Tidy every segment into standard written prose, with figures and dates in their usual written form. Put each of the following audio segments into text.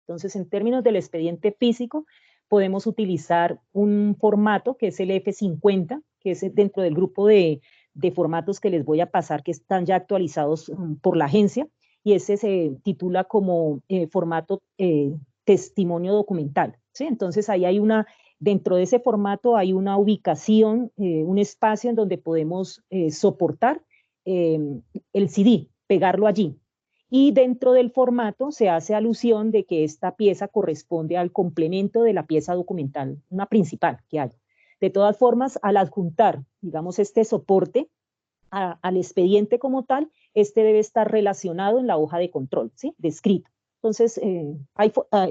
Entonces, en términos del expediente físico, podemos utilizar un formato que es el F50, que es dentro del grupo de formatos que les voy a pasar, que están ya actualizados por la agencia, y ese se titula como formato testimonio documental, ¿sí? Entonces, ahí hay dentro de ese formato hay una ubicación, un espacio en donde podemos soportar el CD, pegarlo allí. Y dentro del formato se hace alusión de que esta pieza corresponde al complemento de la pieza documental, una principal que hay. De todas formas, al adjuntar, digamos, este soporte al expediente como tal, este debe estar relacionado en la hoja de control, ¿sí? Descrito. Entonces,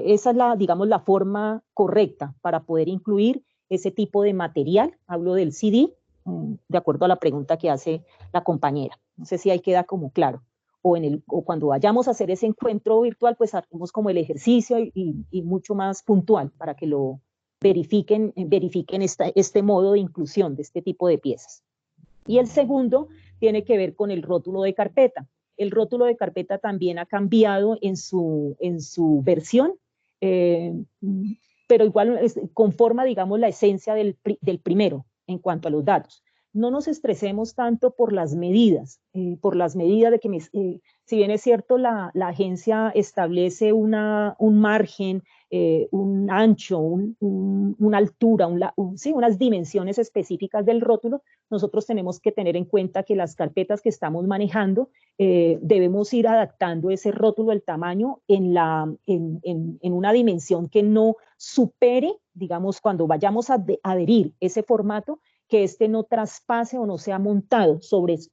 esa es digamos, la forma correcta para poder incluir ese tipo de material. Hablo del CD, de acuerdo a la pregunta que hace la compañera. No sé si ahí queda como claro. O cuando vayamos a hacer ese encuentro virtual, pues hacemos como el ejercicio y mucho más puntual para que lo verifiquen este modo de inclusión de este tipo de piezas. Y el segundo tiene que ver con el rótulo de carpeta. El rótulo de carpeta también ha cambiado en su versión, pero igual conforma, digamos, la esencia del primero en cuanto a los datos. No nos estresemos tanto por las medidas de que, si bien es cierto, la agencia establece un margen, un ancho, una altura, sí, unas dimensiones específicas del rótulo, nosotros tenemos que tener en cuenta que las carpetas que estamos manejando debemos ir adaptando ese rótulo, el tamaño, en una dimensión que no supere, digamos, cuando vayamos a adherir ese formato, que este no traspase o no sea montado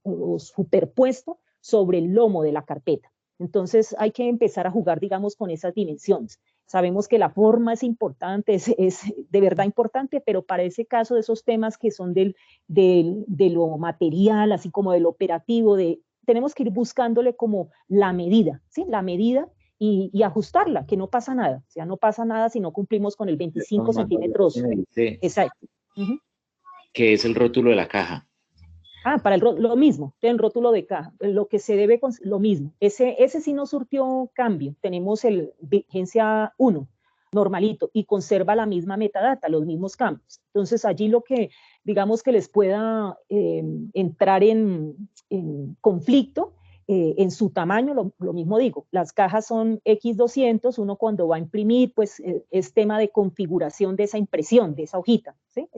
o superpuesto sobre el lomo de la carpeta. Entonces hay que empezar a jugar, digamos, con esas dimensiones. Sabemos que la forma es importante, es de verdad importante, pero para ese caso de esos temas que son de lo material, así como del operativo, tenemos que ir buscándole como la medida, ¿sí? La medida y ajustarla, que no pasa nada. O sea, no pasa nada si no cumplimos con el 25 centímetros. Exacto. ¿Qué es el rótulo de la caja? Para lo mismo, el rótulo de caja, lo que se debe, lo mismo. Ese sí no surtió cambio. Tenemos el vigencia 1, normalito, y conserva la misma metadata, los mismos campos. Entonces, allí lo que, digamos, que les pueda entrar en conflicto, en su tamaño, lo mismo digo, las cajas son X200, uno cuando va a imprimir, pues es tema de configuración de esa impresión, de esa hojita, ¿sí?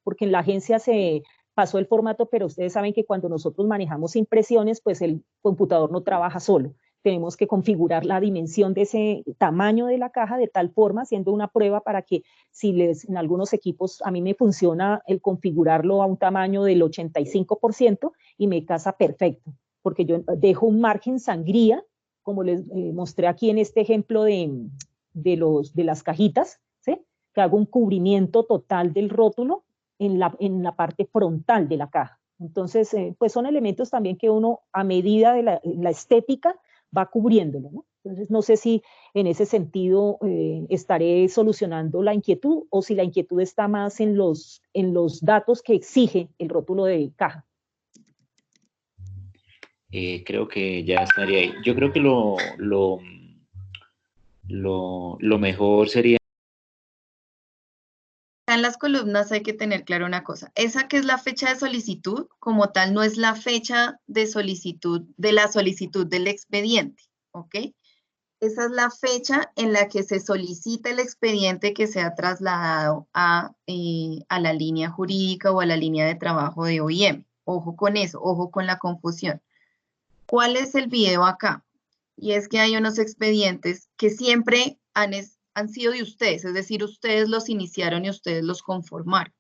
Porque en la agencia se pasó el formato, pero ustedes saben que cuando nosotros manejamos impresiones, pues el computador no trabaja solo. Tenemos que configurar la dimensión de ese tamaño de la caja de tal forma, haciendo una prueba para que en algunos equipos, a mí me funciona el configurarlo a un tamaño del 85% y me casa perfecto, porque yo dejo un margen sangría, como les mostré aquí en este ejemplo de las cajitas, ¿sí? Que hago un cubrimiento total del rótulo en la parte frontal de la caja. Entonces, pues son elementos también que uno, a medida de la estética, va cubriéndolo, ¿no? Entonces, no sé si en ese sentido estaré solucionando la inquietud o si la inquietud está más en los datos que exige el rótulo de caja. Creo que ya estaría ahí. Yo creo que lo mejor sería... En las columnas hay que tener claro una cosa. Esa que es la fecha de solicitud, como tal, no es la fecha de solicitud, de la solicitud del expediente, ¿ok? Esa es la fecha en la que se solicita el expediente que sea trasladado a la línea jurídica o a la línea de trabajo de OIM. Ojo con eso, ojo con la confusión. ¿Cuál es el video acá? Y es que hay unos expedientes que siempre han sido de ustedes, es decir, ustedes los iniciaron y ustedes los conformaron.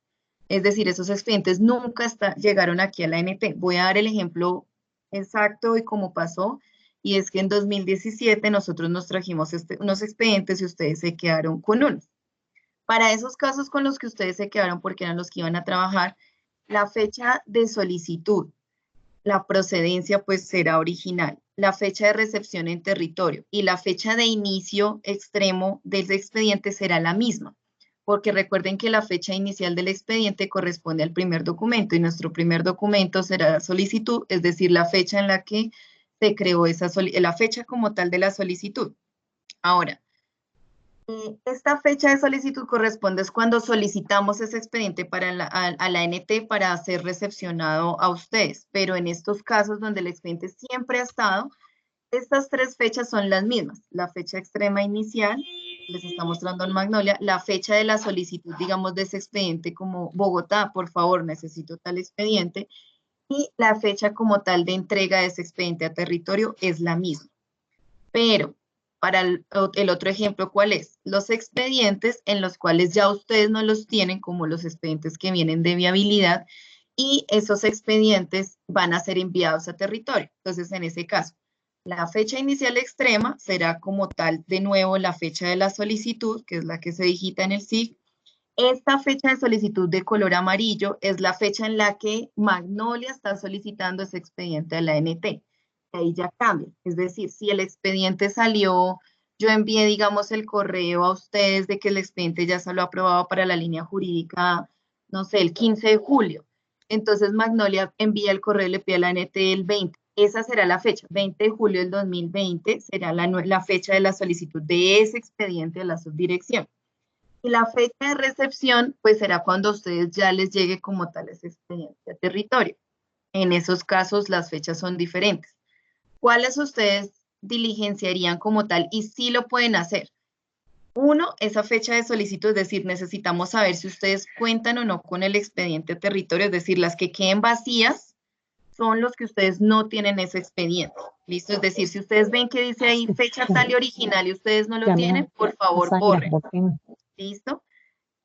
Es decir, esos expedientes nunca llegaron aquí a la ANT. Voy a dar el ejemplo exacto de cómo pasó, y es que en 2017 nosotros nos trajimos unos expedientes y ustedes se quedaron con unos. Para esos casos con los que ustedes se quedaron, porque eran los que iban a trabajar, la fecha de solicitud, la procedencia pues será original, la fecha de recepción en territorio y la fecha de inicio extremo del expediente será la misma, porque recuerden que la fecha inicial del expediente corresponde al primer documento y nuestro primer documento será la solicitud, es decir, la fecha en la que se creó la fecha como tal de la solicitud. Ahora, Esta fecha de solicitud corresponde es cuando solicitamos ese expediente para a la ANT para ser recepcionado a ustedes, pero en estos casos donde el expediente siempre ha estado, estas tres fechas son las mismas. La fecha extrema inicial, les está mostrando en Magnolia, la fecha de la solicitud, digamos, de ese expediente como Bogotá, por favor, necesito tal expediente, y la fecha como tal de entrega de ese expediente a territorio es la misma. Pero para el otro ejemplo, ¿cuál es? Los expedientes en los cuales ya ustedes no los tienen, como los expedientes que vienen de viabilidad, y esos expedientes van a ser enviados a territorio. Entonces, en ese caso, la fecha inicial extrema será como tal, de nuevo, la fecha de la solicitud, que es la que se digita en el SIG. Esta fecha de solicitud de color amarillo es la fecha en la que Magnolia está solicitando ese expediente a la ANT. Ahí ya cambia. Es decir, si el expediente salió, yo envié, digamos, el correo a ustedes de que el expediente ya se lo ha aprobado para la línea jurídica, no sé, el 15 de julio. Entonces Magnolia envía el correo y le pide a la ANT el 20. Esa será la fecha, 20 de julio del 2020 será la fecha de la solicitud de ese expediente a la subdirección. Y la fecha de recepción, pues será cuando a ustedes ya les llegue como tal ese expediente a territorio. En esos casos, las fechas son diferentes. ¿Cuáles ustedes diligenciarían como tal? Y sí lo pueden hacer. Uno, esa fecha de solicitud, es decir, necesitamos saber si ustedes cuentan o no con el expediente a territorio, es decir, las que queden vacías son los que ustedes no tienen ese expediente. ¿Listo? Es decir, si ustedes ven que dice ahí fecha tal y original y ustedes no lo tienen, por favor, borren. ¿Listo?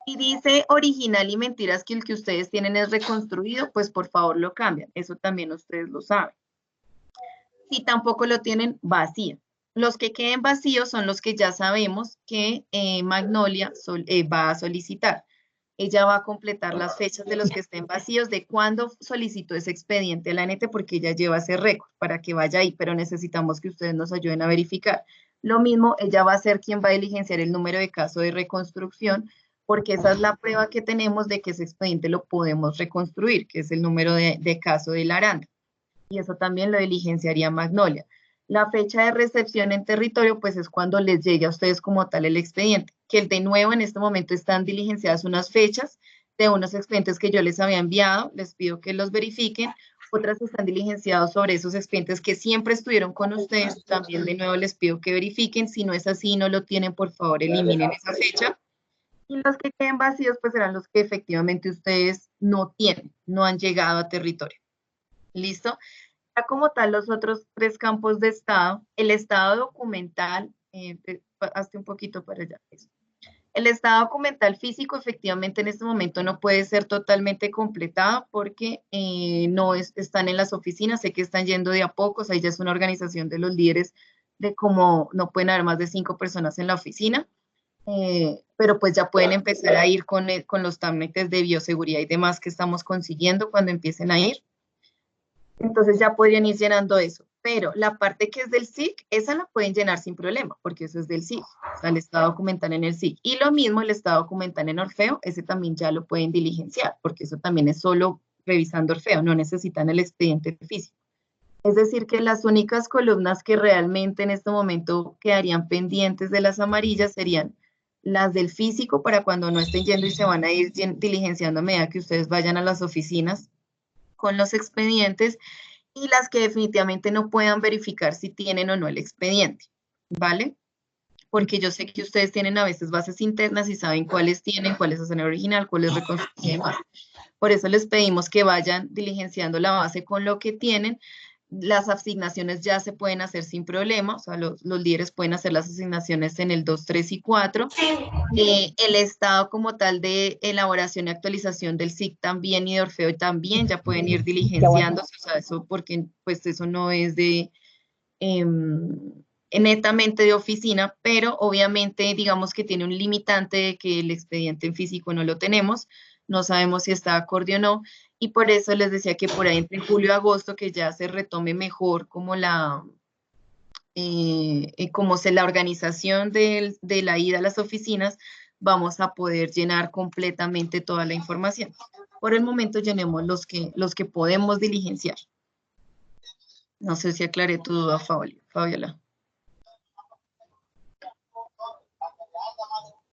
Y dice original y mentiras que el que ustedes tienen es reconstruido, pues por favor lo cambian. Eso también ustedes lo saben. Si tampoco lo tienen, vacío. Los que queden vacíos son los que ya sabemos que Magnolia va a solicitar. Ella va a completar las fechas de los que estén vacíos, de cuándo solicitó ese expediente a la ANT, porque ella lleva ese récord para que vaya ahí, pero necesitamos que ustedes nos ayuden a verificar. Lo mismo, ella va a ser quien va a diligenciar el número de caso de reconstrucción, porque esa es la prueba que tenemos de que ese expediente lo podemos reconstruir, que es el número de caso de la Aranda. Y eso también lo diligenciaría Magnolia. La fecha de recepción en territorio, pues es cuando les llegue a ustedes como tal el expediente, que de nuevo en este momento están diligenciadas unas fechas de unos expedientes que yo les había enviado, les pido que los verifiquen, otras están diligenciadas sobre esos expedientes que siempre estuvieron con ustedes, también de nuevo les pido que verifiquen, si no es así, no lo tienen, por favor eliminen esa fecha. Y los que queden vacíos, pues serán los que efectivamente ustedes no tienen, no han llegado a territorio. ¿Listo? Ya como tal, los otros tres campos de estado, el estado documental, hazte un poquito para allá. El estado documental físico efectivamente en este momento no puede ser totalmente completado porque no están en las oficinas, sé que están yendo de a pocos, ahí ya es una organización de los líderes de cómo no pueden haber más de 5 personas en la oficina. Pero pues ya pueden empezar a ir con los trámites de bioseguridad y demás que estamos consiguiendo cuando empiecen a ir. Entonces ya podrían ir llenando eso. Pero la parte que es del SIC, esa la pueden llenar sin problema, porque eso es del SIC, o sea, el estado documental en el SIC. Y lo mismo el estado documental en Orfeo, ese también ya lo pueden diligenciar, porque eso también es solo revisando Orfeo, no necesitan el expediente físico. Es decir, que las únicas columnas que realmente en este momento quedarían pendientes de las amarillas serían las del físico para cuando no estén yendo y se van a ir diligenciando a medida que ustedes vayan a las oficinas con los expedientes y las que definitivamente no puedan verificar si tienen o no el expediente, ¿vale? Porque yo sé que ustedes tienen a veces bases internas y saben cuáles tienen, cuáles hacen el original, cuáles reconstruyen y demás. Por eso les pedimos que vayan diligenciando la base con lo que tienen. Las asignaciones ya se pueden hacer sin problema, o sea, los líderes pueden hacer las asignaciones en el 2, 3 y 4. El estado como tal de elaboración y actualización del SIC también y de Orfeo también ya pueden ir diligenciándose, o sea, eso porque pues eso no es de netamente de oficina, pero obviamente digamos que tiene un limitante de que el expediente en físico no lo tenemos, no sabemos si está acorde o no, y por eso les decía que por ahí entre julio y agosto que ya se retome mejor como la organización de la ida a las oficinas, vamos a poder llenar completamente toda la información. Por el momento llenemos los que podemos diligenciar. No sé si aclaré tu duda, Fabiola.